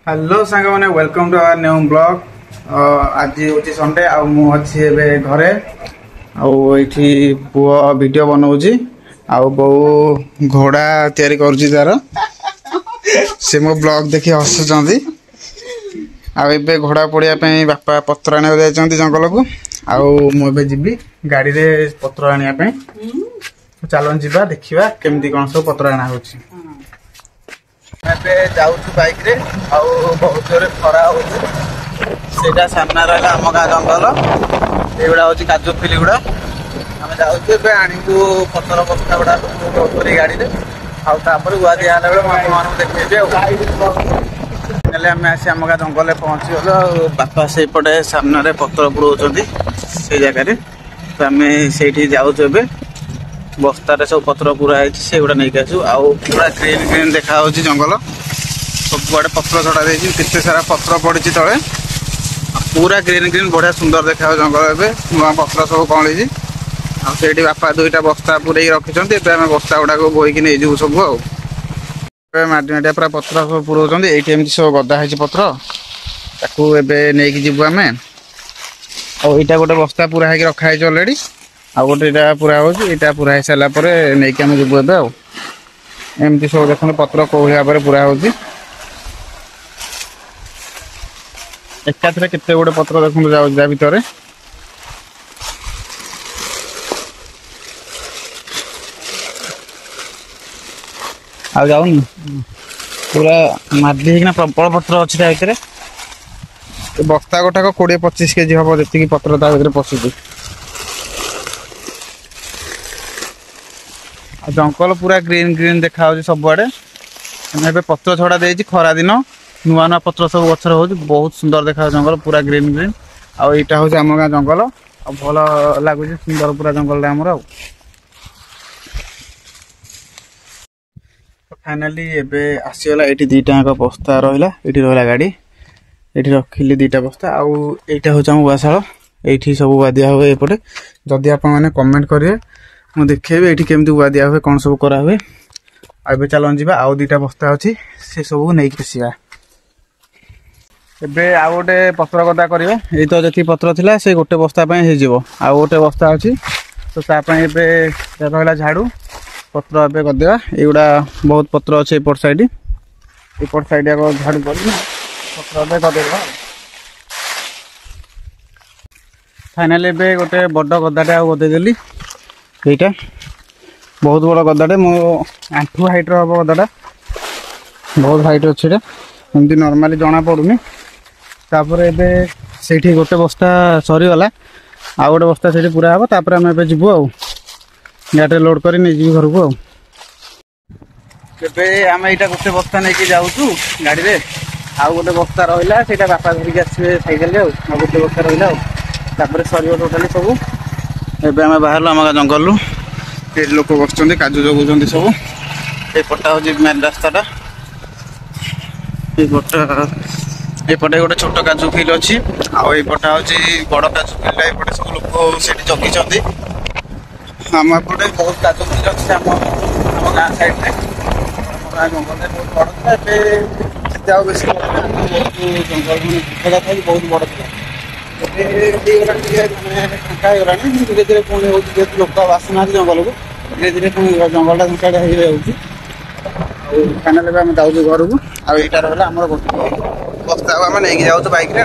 Hello सांग मैंने welcome to our new blog. आज हूँ संडे अच्छी घरे आठी पुआ वीडियो बनाऊँगी बो घोड़ा तैयारी करुँची तार से मो ब्लॉग देखी हसुँच आबे घोड़ा पड़िया बापा पत्र आने जाइए जंगल को आबे जी गाड़ी रे पत्र आने चलन जा देखा केमती कौन सब पत्र आना हो जाऊँ बाइक रे बहुत जोर खरा होटा सामना रहा आम गाँ जंगल युवा हूँ काजू फिल गुड़ा आम जाऊँ आणु पतर बस्ता गुड़ा गाड़ी में आपर गुआ दिया मैं देखी आम आसी आम गाँ जंगल पहुँची गल बापा से पटे सामने पतर बुड़ाऊँ से जगह तो आम से जाऊँ बस्तार सब पत्र पूरा है गुड़ा नहीं आसू पूरा ग्रीन ग्रीन देखा जंगल सब आड़े पत्र छड़ा केते सारा पत्र पड़ी तले पूरा ग्रीन ग्रीन बढ़िया सुंदर देखा जंगल एवं नुआ पत्र सब कौड़ी आठ बापा दुईटा बस्ता पूरे रखिंट बस्ता गुड़ा बोईक नहीं जीव सब माटी माटिया पूरा पत्र सब पुराऊँ ये सब गदा है पत्र ताकू नहीं जीवु आम आईटा गोटे बस्ता पूरा है रखाई अलरेडी आ गोटे पूरा होता पूरा हो सारा नहीं आम जीवु एमती सब देखते पत्र कौ भाव में पूरा हो एकाथरे केते गोटे पत्र देखो जा भितर आ जाऊनी पूरा मादी होना प्रबल पत्र अच्छी भितर बस्ता गोटाक 20-25 केजी हम जी पत्र भर पशुची जंगल पूरा ग्रीन ग्रीन देखा सबुआड़े पत्र छड़ा दे खरा दिन नुआ नुआ पत्र सब गचर हो बहुत सुंदर देखा जंगल पूरा ग्रीन ग्रीन आईटा हूँ आम गाँ जंगल भल लगुच सुंदर पूरा जंगल आमर फाइनाली एबे आसीगला ये दीटा बस्ता रहा रहा गाड़ी ये रखिली दीटा बस्ता आईटा हूँ आम गुआशाल ये सब गुआ दिया हुए एपटे जदि आप कमेंट करेंगे मुझे देखेबी ये केमती गुआ दिया हुए कौन सब करा हुए आबे चलन जा आउ दीटा बस्ता अच्छी से सब नहीं आसवा एबे आउ गोटे पत्र गदा करेंगे ये तो जी पत्र थिला से गोटे बस्ता हो आउ गोटे बस्ता अच्छी तो तापाई रहा झाड़ू पत्र एबे करदेवा युवा बहुत पत्र अच्छे एपट साइड झाड़ू कर पत्र एबे करदेवा फाइनाली एबे गोटे बड़ गदाटे आउ गदेदेली यहीटा बहुत बड़ गदाटे मो आंठू हाइट हम गदाटा बहुत हाइट अच्छे एमती नॉर्मली जना पड़ूनी तापर एबे सेठी गोटे बस्ता सरीगला आ गोटे बस्ता से पूरा हम तापर आम ए जीवु गाड़ी लोड कर नहीं जी घर को आम यहाँ गोटे बस्ता नहीं जाऊँ गाड़ी में आउ गोटे बस्ता रहा से बापा धरिक आसवे सैकेल गोटे बस्ता रहा सर टोटाली सब एबे आम बाहर आम गाँ जंगल ये लोक बस काजू जगुंट सब एपटा हूँ मेन रास्ताटा एपटे गोटे छोट काजू फिल अच्छी आईपटा हूँ बड़ काजू फिल्ड एपटे सब लोग से जगिंट आम एपटे बहुत काजू फिल अच्छे आम गाँ साइड में गाँ जंगल बहुत बड़ था बेस जंगल था बहुत बड़ था फाँका होगा धीरे धीरे पुणी हो लोक आसना जंगल को धीरे धीरे पुणी जंगल फाँका हो फाइनाल आम जाऊँ घर को आईटा रहा आम गोटे बस्ता आम नहीं जाऊँ बाइक रे।